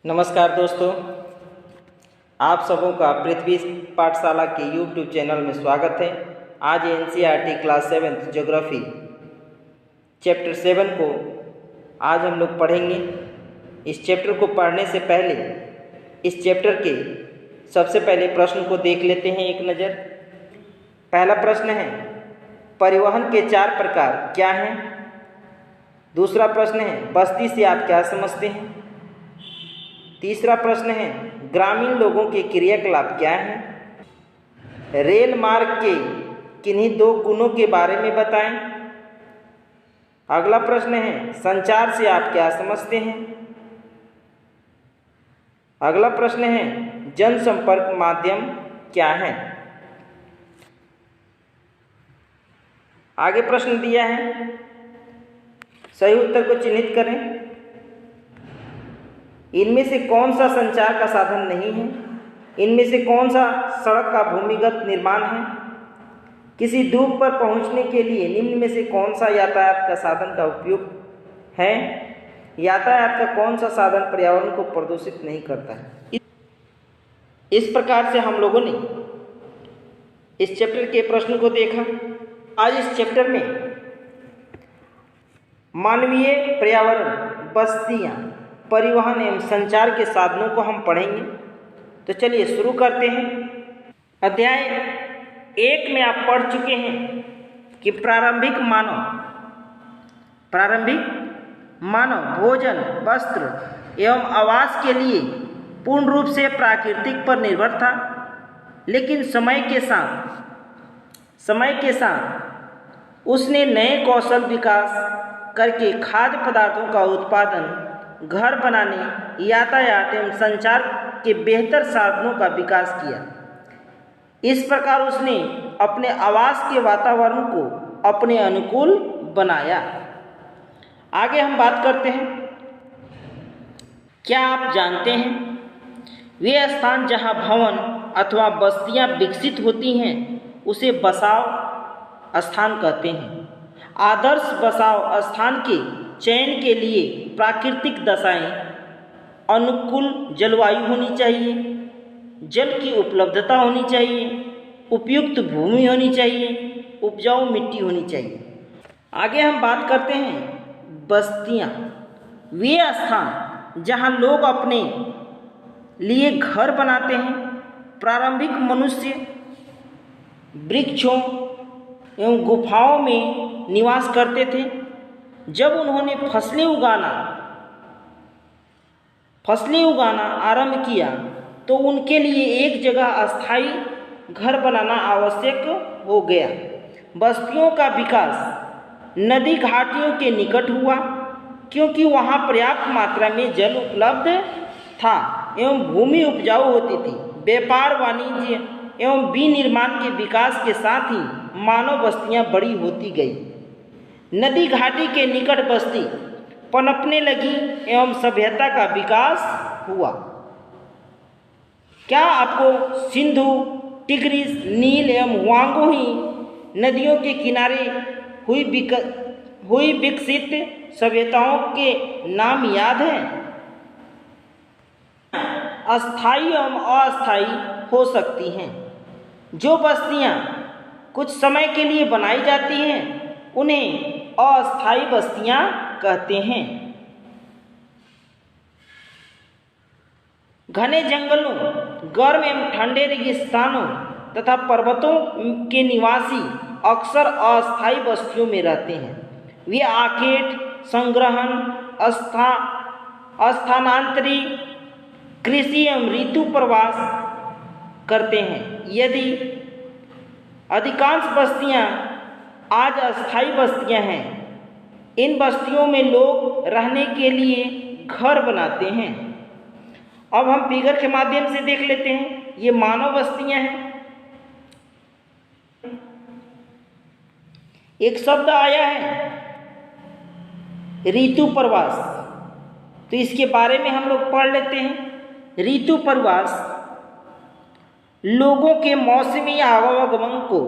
नमस्कार दोस्तों, आप सबों का पृथ्वी पाठशाला के यूट्यूब चैनल में स्वागत है। आज एनसीईआरटी क्लास 7 ज्योग्राफी चैप्टर 7 को आज हम लोग पढ़ेंगे। इस चैप्टर को पढ़ने से पहले इस चैप्टर के सबसे पहले प्रश्न को देख लेते हैं एक नज़र। पहला प्रश्न है, परिवहन के 4 प्रकार क्या हैं? दूसरा प्रश्न है, बस्ती से आप क्या समझते हैं? तीसरा प्रश्न है, ग्रामीण लोगों के क्रियाकलाप क्या हैं? रेल मार्ग के किन्हीं 2 गुणों के बारे में बताएं। अगला प्रश्न है, संचार से आप क्या समझते हैं? अगला प्रश्न है, जनसंपर्क माध्यम क्या है? आगे प्रश्न दिया है, सही उत्तर को चिन्हित करें। इनमें से कौन सा संचार का साधन नहीं है? इनमें से कौन सा सड़क का भूमिगत निर्माण है? किसी द्वीप पर पहुंचने के लिए निम्न में से कौन सा यातायात का साधन का उपयोग है? यातायात का कौन सा साधन पर्यावरण को प्रदूषित नहीं करता है? इस प्रकार से हम लोगों ने इस चैप्टर के प्रश्न को देखा। आज इस चैप्टर में मानवीय पर्यावरण, बस्तियां, परिवहन एवं संचार के साधनों को हम पढ़ेंगे। तो चलिए शुरू करते हैं। अध्याय 1 में आप पढ़ चुके हैं कि प्रारंभिक मानव भोजन, वस्त्र एवं आवास के लिए पूर्ण रूप से प्राकृतिक पर निर्भर था, लेकिन समय के साथ उसने नए कौशल विकास करके खाद्य पदार्थों का उत्पादन, घर बनाने, यातायात एवं संचार के बेहतर साधनों का विकास किया। इस प्रकार उसने अपने आवास के वातावरण को अपने अनुकूल बनाया। आगे हम बात करते हैं। क्या आप जानते हैं, वे स्थान जहां भवन अथवा बस्तियां विकसित होती हैं उसे बसाव स्थान कहते हैं। आदर्श बसाव स्थान के चयन के लिए प्राकृतिक दशाएं, अनुकूल जलवायु होनी चाहिए, जल की उपलब्धता होनी चाहिए, उपयुक्त भूमि होनी चाहिए, उपजाऊ मिट्टी होनी चाहिए। आगे हम बात करते हैं बस्तियां। वे स्थान जहां लोग अपने लिए घर बनाते हैं। प्रारंभिक मनुष्य वृक्षों एवं गुफाओं में निवास करते थे। जब उन्होंने फसलें उगाना आरंभ किया तो उनके लिए एक जगह अस्थायी घर बनाना आवश्यक हो गया। बस्तियों का विकास नदी घाटियों के निकट हुआ, क्योंकि वहाँ पर्याप्त मात्रा में जल उपलब्ध था एवं भूमि उपजाऊ होती थी। व्यापार, वाणिज्य एवं विनिर्माण के विकास के साथ ही मानव बस्तियाँ बड़ी होती गई। नदी घाटी के निकट बस्ती पनपने लगी एवं सभ्यता का विकास हुआ। क्या आपको सिंधु, टिग्रिस, नील एवं हुआंगो नदियों के किनारे हुई विकसित सभ्यताओं के नाम याद हैं? अस्थायी एवं अस्थायी हो सकती हैं। जो बस्तियां कुछ समय के लिए बनाई जाती हैं उन्हें अस्थायी बस्तियां कहते हैं। घने जंगलों, गर्म एवं ठंडे रेगिस्तानों तथा पर्वतों के निवासी अक्सर अस्थायी बस्तियों में रहते हैं। वे आखेट, संग्रहण, स्थानांतरी, कृषि एवं ऋतु प्रवास करते हैं। यदि अधिकांश बस्तियां आज अस्थायी बस्तियां हैं, इन बस्तियों में लोग रहने के लिए घर बनाते हैं। अब हम फिगर के माध्यम से देख लेते हैं। ये मानव बस्तियां हैं। एक शब्द आया है ऋतु प्रवास, तो इसके बारे में हम लोग पढ़ लेते हैं। ऋतु प्रवास लोगों के मौसमी आवागमन को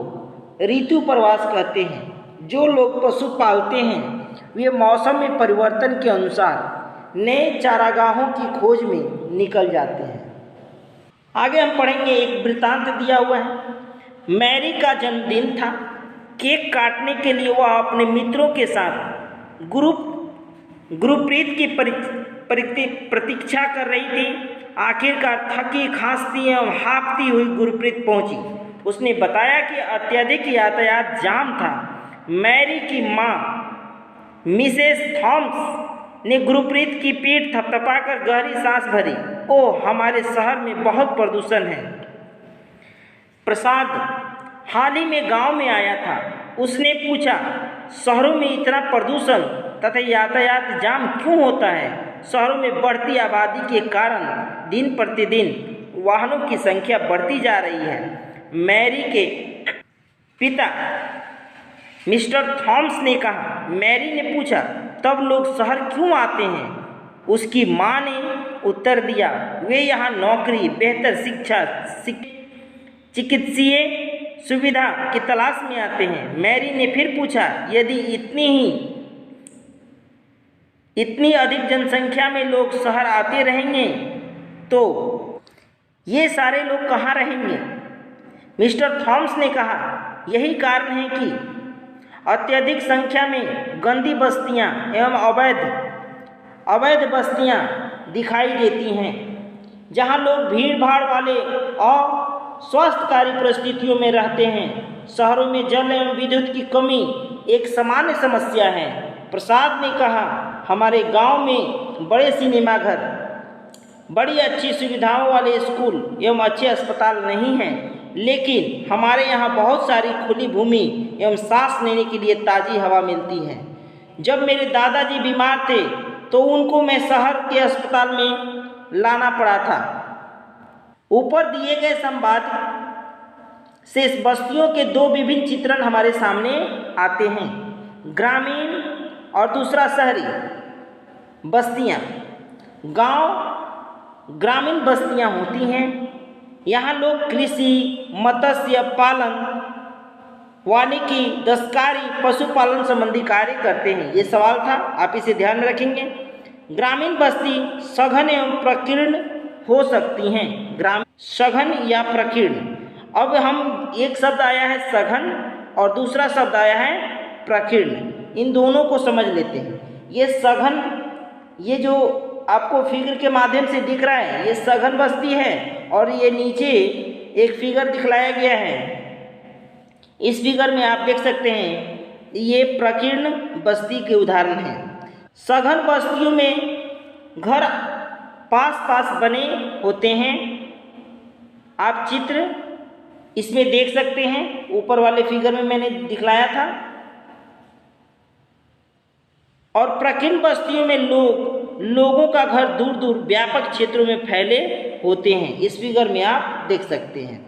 ऋतु प्रवास कहते हैं। जो लोग पशु पालते हैं वे मौसम में परिवर्तन के अनुसार नए चारागाहों की खोज में निकल जाते हैं। आगे हम पढ़ेंगे, एक वृत्तांत दिया हुआ है। मैरी का जन्मदिन था। केक काटने के लिए वह अपने मित्रों के साथ गुरप्रीत की प्रतीक्षा कर रही थी। आखिरकार थकी खांसती एवं हाँफती हुई गुरप्रीत पहुंची। उसने बताया कि अत्यधिक यातायात जाम था। मैरी की माँ मिसेस थॉम्स ने गुरप्रीत की पीठ थपथपाकर गहरी सांस भरी। ओह, हमारे शहर में बहुत प्रदूषण है। प्रसाद हाल ही में गांव में आया था। उसने पूछा, शहरों में इतना प्रदूषण तथा यातायात जाम क्यों होता है? शहरों में बढ़ती आबादी के कारण दिन प्रतिदिन वाहनों की संख्या बढ़ती जा रही है। मैरी के पिता मिस्टर थॉम्स ने कहा। मैरी ने पूछा, तब लोग शहर क्यों आते हैं? उसकी माँ ने उत्तर दिया, वे यहाँ नौकरी, बेहतर शिक्षा, चिकित्सीय सुविधा की तलाश में आते हैं। मैरी ने फिर पूछा, यदि इतनी अधिक जनसंख्या में लोग शहर आते रहेंगे तो ये सारे लोग कहाँ रहेंगे? मिस्टर थॉम्स ने कहा, यही कारण है कि अत्यधिक संख्या में गंदी बस्तियां एवं अवैध बस्तियां दिखाई देती हैं, जहां लोग भीड़ भाड़ वाले और स्वास्थ्यकारी परिस्थितियों में रहते हैं। शहरों में जल एवं विद्युत की कमी एक सामान्य समस्या है। प्रसाद ने कहा, हमारे गांव में बड़े सिनेमाघर, बड़ी अच्छी सुविधाओं वाले स्कूल एवं अच्छे अस्पताल नहीं हैं, लेकिन हमारे यहाँ बहुत सारी खुली भूमि एवं सांस लेने के लिए ताज़ी हवा मिलती है। जब मेरे दादाजी बीमार थे तो उनको मैं शहर के अस्पताल में लाना पड़ा था। ऊपर दिए गए संवाद से बस्तियों के दो विभिन्न चित्रण हमारे सामने आते हैं, ग्रामीण और दूसरा शहरी बस्तियां। गांव ग्रामीण बस्तियां होती हैं। यहाँ लोग कृषि, मत्स्य पालन, वानिकी, दस्तकारी, पशुपालन संबंधी कार्य करते हैं। ये सवाल था, आप इसे ध्यान में रखेंगे। ग्रामीण बस्ती सघन एवं प्रकीर्ण हो सकती हैं। सघन या प्रकीर्ण। अब हम एक शब्द आया है सघन और दूसरा शब्द आया है प्रकीर्ण, इन दोनों को समझ लेते हैं। ये सघन, ये जो आपको फिगर के माध्यम से दिख रहा है, ये सघन बस्ती है और ये नीचे एक फिगर दिखलाया गया है। इस फिगर में आप देख सकते हैं ये प्रकीर्ण बस्ती के उदाहरण हैं। सघन बस्तियों में घर पास पास बने होते हैं। आप चित्र इसमें देख सकते हैं, ऊपर वाले फिगर में मैंने दिखलाया था। और प्रकीर्ण बस्तियों में लोगों का घर दूर दूर व्यापक क्षेत्रों में फैले होते हैं। इस फिगर में आप देख सकते हैं।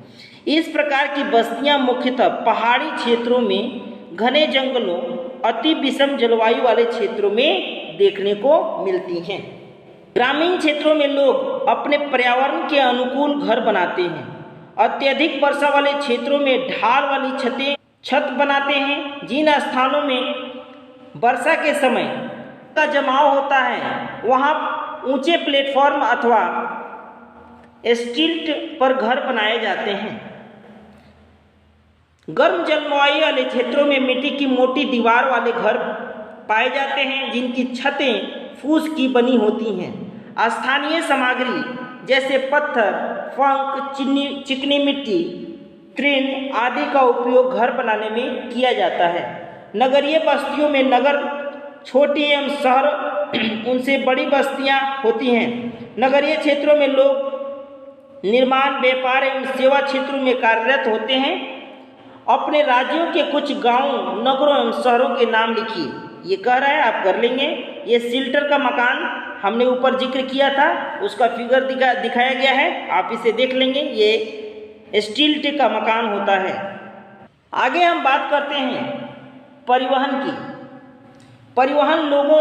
इस प्रकार की बस्तियां मुख्यतः पहाड़ी क्षेत्रों में, घने जंगलों, अति विषम जलवायु वाले क्षेत्रों में देखने को मिलती हैं। ग्रामीण क्षेत्रों में लोग अपने पर्यावरण के अनुकूल घर बनाते हैं। अत्यधिक वर्षा वाले क्षेत्रों में ढाल वाली छत बनाते हैं। जिन स्थानों में वर्षा के समय का जमाव होता है वहाँ ऊंचे प्लेटफॉर्म अथवा स्टिल्ट पर घर बनाए जाते हैं। गर्म जलवायु वाले क्षेत्रों में मिट्टी की मोटी दीवार वाले घर पाए जाते हैं, जिनकी छतें फूस की बनी होती हैं। स्थानीय सामग्री जैसे पत्थर, फंक, चिकनी मिट्टी, तृण आदि का उपयोग घर बनाने में किया जाता है। नगरीय बस्तियों में नगर छोटी एवं शहर उनसे बड़ी बस्तियां होती हैं। नगरीय क्षेत्रों में लोग निर्माण, व्यापार एवं सेवा क्षेत्रों में कार्यरत होते हैं। अपने राज्यों के कुछ गांवों, नगरों एवं शहरों के नाम लिखिए। ये कह रहा है, आप कर लेंगे। ये सिल्टर का मकान हमने ऊपर जिक्र किया था, उसका फिगर दिखाया गया है, आप इसे देख लेंगे। ये स्टील्ट का मकान होता है। आगे हम बात करते हैं परिवहन की। परिवहन लोगों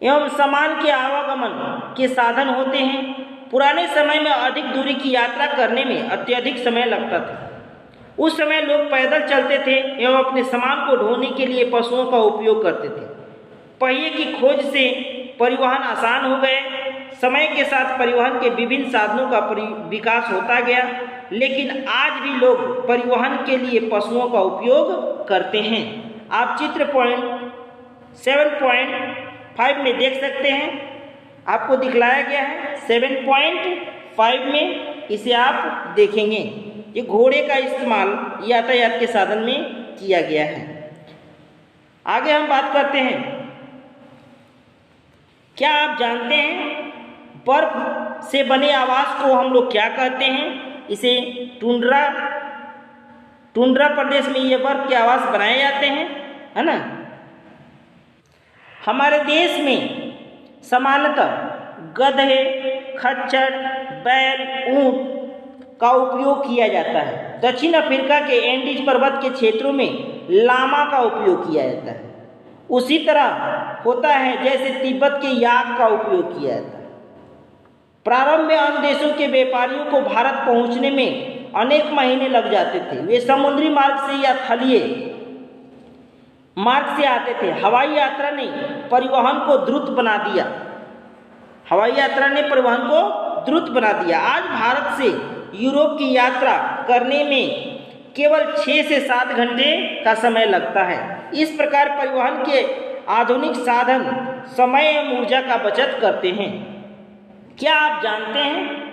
एवं सामान के आवागमन के साधन होते हैं। पुराने समय में अधिक दूरी की यात्रा करने में अत्यधिक समय लगता था। उस समय लोग पैदल चलते थे एवं अपने सामान को ढोने के लिए पशुओं का उपयोग करते थे। पहिए की खोज से परिवहन आसान हो गए। समय के साथ परिवहन के विभिन्न साधनों का विकास होता गया, लेकिन आज भी लोग परिवहन के लिए पशुओं का उपयोग करते हैं। आप चित्र पॉइंट 7.5 में देख सकते हैं, आपको दिखलाया गया है 7.5 में, इसे आप देखेंगे। ये घोड़े का इस्तेमाल यातायात के साधन में किया गया है। आगे हम बात करते हैं, क्या आप जानते हैं बर्फ से बने आवास को हम लोग क्या कहते हैं? इसे टुंड्रा प्रदेश में ये बर्फ के आवास बनाए जाते हैं, है ना। हमारे देश में सामान्यतः गधे, खच्चर, बैल, ऊंट का उपयोग किया जाता है। दक्षिण अफ्रीका के एंडीज पर्वत के क्षेत्रों में लामा का उपयोग किया जाता है। उसी तरह होता है जैसे तिब्बत के याक का उपयोग किया जाता है। प्रारंभ में अन्य देशों के व्यापारियों को भारत पहुंचने में अनेक महीने लग जाते थे। वे समुद्री मार्ग से या थलीय मार्ग से आते थे। हवाई यात्रा ने परिवहन को द्रुत बना दिया। आज भारत से यूरोप की यात्रा करने में केवल 6 से 7 घंटे का समय लगता है। इस प्रकार परिवहन के आधुनिक साधन समय एवं ऊर्जा का बचत करते हैं। क्या आप जानते हैं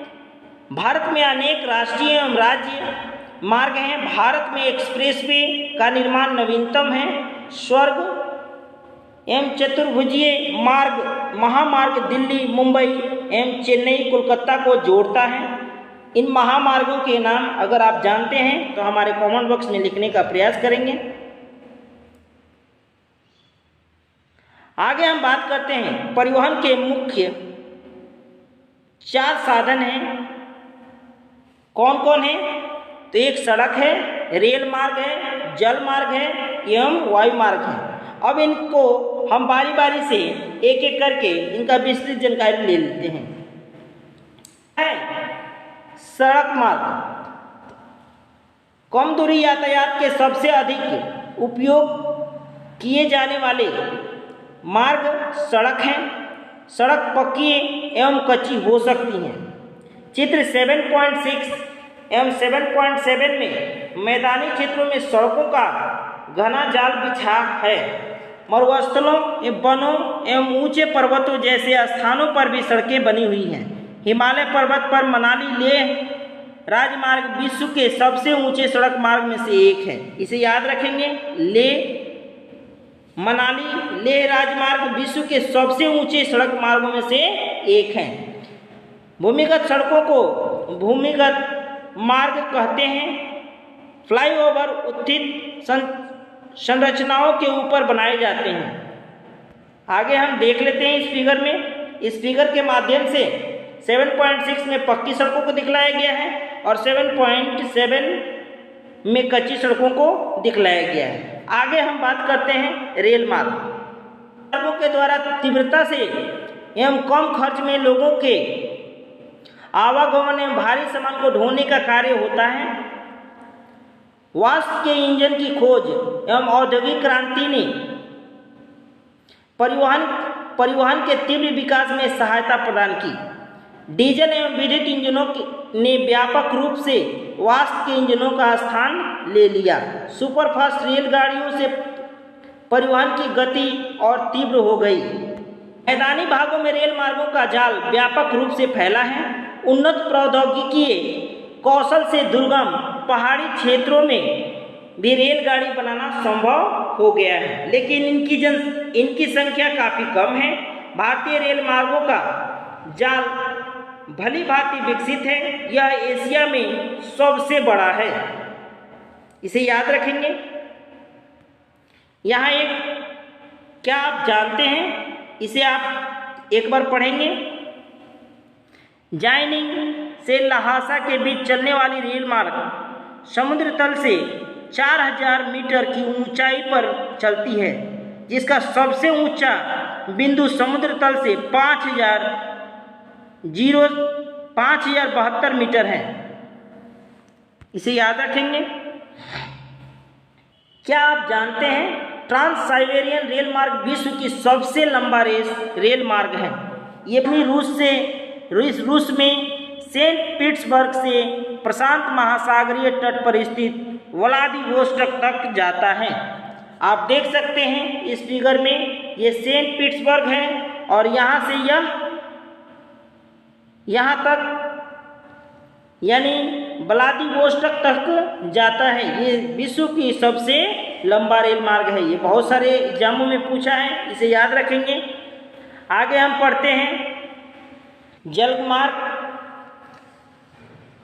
भारत में अनेक राष्ट्रीय एवं राज्य मार्ग हैं। भारत में एक्सप्रेसवे का निर्माण नवीनतम है। स्वर्ग एवं चतुर्भुजीय मार्ग महामार्ग दिल्ली, मुंबई एवं चेन्नई, कोलकाता को जोड़ता है। इन महामार्गों के नाम अगर आप जानते हैं तो हमारे कमेंट बॉक्स में लिखने का प्रयास करेंगे। आगे हम बात करते हैं, परिवहन के मुख्य 4 साधन हैं। कौन कौन है? तो एक सड़क है, रेल मार्ग है, जल मार्ग है एवं वायु मार्ग है। अब इनको हम बारी बारी से एक एक करके इनका विस्तृत जानकारी ले लेते हैं। सड़क मार्ग कम दूरी यातायात के सबसे अधिक उपयोग किए जाने वाले मार्ग सड़क हैं। सड़क पक्की एवं कच्ची हो सकती हैं। चित्र 7.6 एवं 7.7 में मैदानी क्षेत्रों में सड़कों का घना जाल बिछा है। मरुस्थलों, वनों एवं ऊंचे पर्वतों जैसे स्थानों पर भी सड़कें बनी हुई हैं। हिमालय पर्वत पर मनाली लेह राजमार्ग विश्व के सबसे ऊंचे सड़क मार्ग में से एक है। इसे याद रखेंगे, मनाली लेह राजमार्ग विश्व के सबसे ऊंचे सड़क मार्गों में से एक है। भूमिगत सड़कों को भूमिगत मार्ग कहते हैं। फ्लाईओवर उत्थित संरचनाओं के ऊपर बनाए जाते हैं। आगे हम देख लेते हैं इस फिगर में। इस फिगर के माध्यम से 7.6 में पक्की सड़कों को दिखलाया गया है और 7.7 में कच्ची सड़कों को दिखलाया गया है। आगे हम बात करते हैं रेल मार्ग। सड़कों के द्वारा तीव्रता से एवं कम खर्च में लोगों के आवागमन एवं भारी सामान को ढोने का कार्य होता है। वाष्प के इंजन की खोज एवं औद्योगिक क्रांति ने परिवहन के तीव्र विकास में सहायता प्रदान की। डीजल एवं विद्युत इंजनों ने व्यापक रूप से वाष्प के इंजनों का स्थान ले लिया। सुपरफास्ट रेलगाड़ियों से परिवहन की गति और तीव्र हो गई। मैदानी भागों में रेल मार्गों का जाल व्यापक रूप से फैला है। उन्नत प्रौद्योगिकी कौशल से दुर्गम पहाड़ी क्षेत्रों में भी रेलगाड़ी बनाना संभव हो गया है, लेकिन इनकी संख्या काफ़ी कम है। भारतीय रेल मार्गों का जाल भली भांति विकसित है। यह एशिया में सबसे बड़ा है। इसे याद रखेंगे। यहाँ क्या आप जानते हैं, इसे आप एक बार पढ़ेंगे। जाइनिंग से लहासा के बीच चलने वाली रेल मार्ग समुद्र तल से 4000 मीटर की ऊंचाई पर चलती है, जिसका सबसे ऊंचा बिंदु समुद्र तल से 5072 मीटर है। इसे याद रखेंगे। क्या आप जानते हैं ट्रांस साइबेरियन रेल मार्ग विश्व की सबसे लंबा रेल मार्ग है। ये अपनी रूस में सेंट पीटर्सबर्ग से प्रशांत महासागरीय तट पर स्थित व्लादिवोस्टोक तक जाता है। आप देख सकते हैं इस फिगर में, ये सेंट पीटर्सबर्ग है और यहाँ से यह यहाँ तक यानी व्लादिवोस्टोक तक जाता है। ये विश्व की सबसे लंबा रेल मार्ग है। ये बहुत सारे एग्जामों में पूछा है, इसे याद रखेंगे। आगे हम पढ़ते हैं जलमार्ग।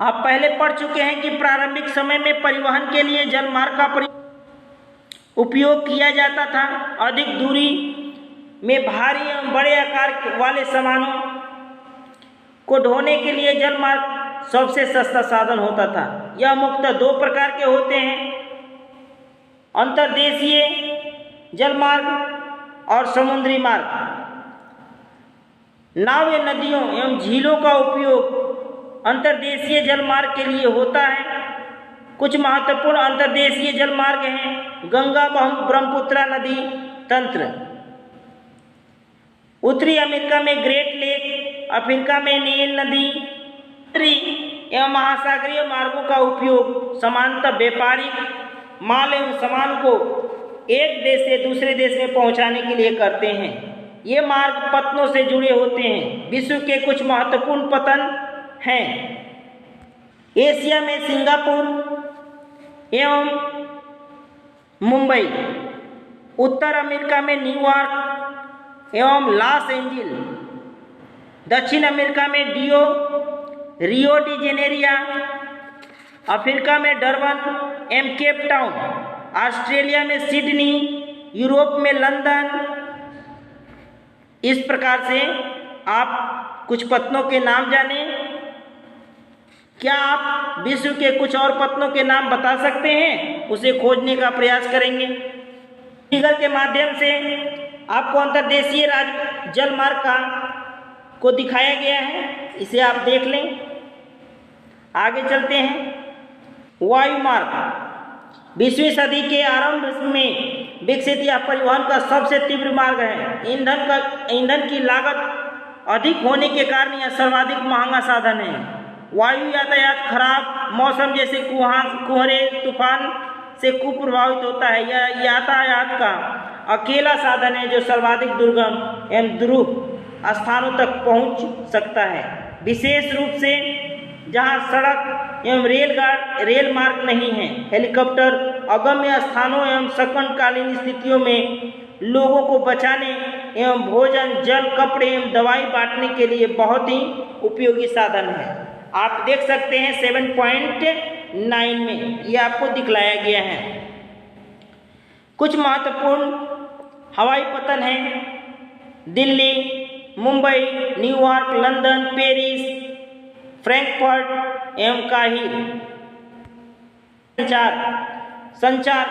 आप पहले पढ़ चुके हैं कि प्रारंभिक समय में परिवहन के लिए जलमार्ग का उपयोग किया जाता था। अधिक दूरी में भारी एवं बड़े आकार वाले सामानों को ढोने के लिए जलमार्ग सबसे सस्ता साधन होता था। यह मुख्यतः दो प्रकार के होते हैं, अंतर्देशीय जलमार्ग और समुद्री मार्ग। नाव या नदियों एवं झीलों का उपयोग अंतर्देशीय जलमार्ग के लिए होता है। कुछ महत्वपूर्ण अंतर्देशीय जलमार्ग हैं गंगा ब्रह्मपुत्र नदी तंत्र, उत्तरी अमेरिका में ग्रेट लेक, अफ्रीका में नील नदी। एवं महासागरीय मार्गों का उपयोग सामान्यतः व्यापारिक माल एवं सामान को एक देश से दूसरे देश में पहुंचाने के लिए करते हैं। ये मार्ग पत्तनों से जुड़े होते हैं। विश्व के कुछ महत्वपूर्ण पत्तन हैं। एशिया में सिंगापुर एवं मुंबई, उत्तर अमेरिका में न्यूयॉर्क एवं लॉस एंजिल्स, दक्षिण अमेरिका में रियो डी जेनेरिया, अफ्रीका में डरबन एवं केप टाउन, ऑस्ट्रेलिया में सिडनी, यूरोप में लंदन। इस प्रकार से आप कुछ पत्तनों के नाम जाने। क्या आप विश्व के कुछ और पत्तनों के नाम बता सकते हैं? उसे खोजने का प्रयास करेंगे। फिगर के माध्यम से आपको अंतर्देशीय जलमार्ग को दिखाया गया है, इसे आप देख लें। आगे चलते हैं। वायुमार्ग 20वीं सदी के आरंभ में विकसित यह परिवहन का सबसे तीव्र मार्ग है। ईंधन की लागत अधिक होने के कारण यह सर्वाधिक महंगा साधन है। वायु यातायात खराब मौसम जैसे कोहरे तूफान से कुप्रभावित होता है। यह यातायात का अकेला साधन है जो सर्वाधिक दुर्गम एवं दुरूह स्थानों तक पहुंच सकता है, विशेष रूप से जहां सड़क एवं रेल मार्ग नहीं है। हेलीकॉप्टर अगम्य स्थानों एवं संकटकालीन स्थितियों में लोगों को बचाने एवं भोजन, जल, कपड़े एवं दवाई बांटने के लिए बहुत ही उपयोगी साधन है। आप देख सकते हैं 7.9 में ये आपको दिखलाया गया है। कुछ महत्वपूर्ण हवाई पतन हैं Delhi, Mumbai, New York, London, Paris, Frankfurt एवं काहिर। संचार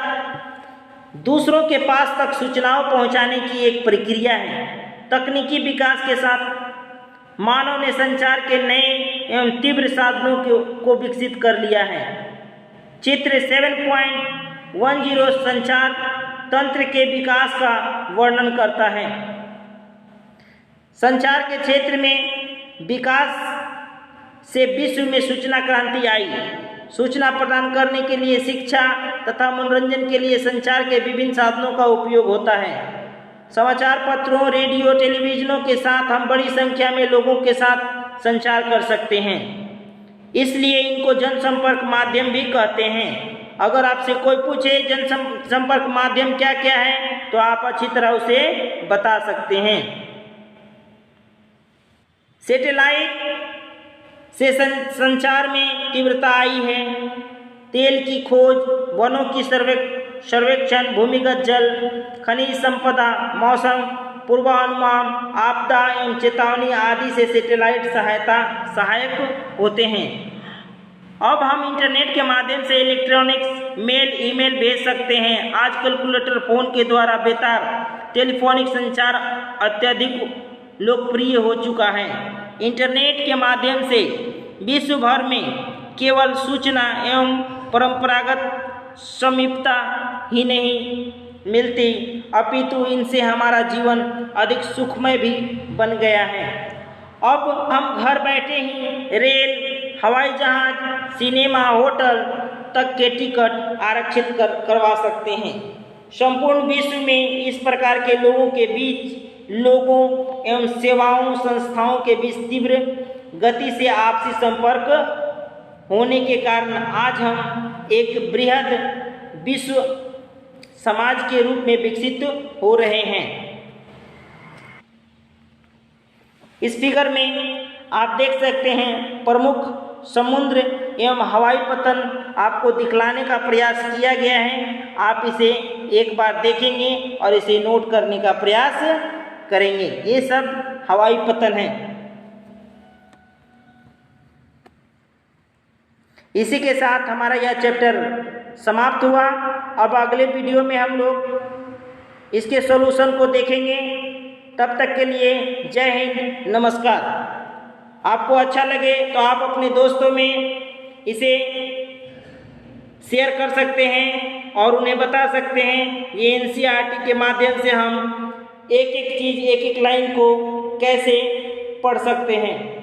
दूसरों के पास तक सूचनाओं पहुंचाने की एक प्रक्रिया है। तकनीकी विकास के साथ मानव ने संचार के नए एवं तीव्र साधनों को विकसित कर लिया है। चित्र 7.10 संचार तंत्र के विकास का वर्णन करता है। संचार के क्षेत्र में विकास से विश्व में सूचना क्रांति आई। सूचना प्रदान करने के लिए शिक्षा तथा मनोरंजन के लिए संचार के विभिन्न साधनों का उपयोग होता है। समाचार पत्रों, रेडियो, टेलीविजनों के साथ हम बड़ी संख्या में लोगों के साथ संचार कर सकते हैं, इसलिए इनको जनसंपर्क माध्यम भी कहते हैं। अगर आपसे कोई पूछे जनसंपर्क माध्यम क्या क्या है तो आप अच्छी तरह उसे बता सकते हैं। सैटेलाइट से संचार में तीव्रता आई है। तेल की खोज, वनों की सर्वेक्षण, भूमिगत जल, खनिज संपदा, मौसम पूर्वानुमान, आपदा एवं चेतावनी आदि से सैटेलाइट सहायक होते हैं। अब हम इंटरनेट के माध्यम से इलेक्ट्रॉनिक्स, मेल, ईमेल भेज सकते हैं। आज कैलकुलेटर, फोन के द्वारा बेतार टेलीफोनिक संचार अत्यधिक लोकप्रिय हो चुका है। इंटरनेट के माध्यम से विश्व भर में केवल सूचना एवं परंपरागत समीपता ही नहीं मिलती, अपितु इनसे हमारा जीवन अधिक सुखमय भी बन गया है। अब हम घर बैठे ही रेल, हवाई जहाज, सिनेमा, होटल तक के टिकट आरक्षित करवा सकते हैं। संपूर्ण विश्व में इस प्रकार के लोगों के बीच, लोगों एवं सेवाओं संस्थाओं के बीच तीव्र गति से आपसी संपर्क होने के कारण आज हम एक बृहद विश्व समाज के रूप में विकसित हो रहे हैं। इस फिगर में आप देख सकते हैं प्रमुख समुद्र एवं हवाई पतन आपको दिखलाने का प्रयास किया गया है। आप इसे एक बार देखेंगे और इसे नोट करने का प्रयास करेंगे। ये सब हवाई पतन है। इसी के साथ हमारा यह चैप्टर समाप्त हुआ। अब अगले वीडियो में हम लोग इसके सॉल्यूशन को देखेंगे। तब तक के लिए जय हिंद, नमस्कार। आपको अच्छा लगे तो आप अपने दोस्तों में इसे शेयर कर सकते हैं और उन्हें बता सकते हैं ये एनसीईआरटी के माध्यम से हम एक एक चीज़, एक एक लाइन को कैसे पढ़ सकते हैं।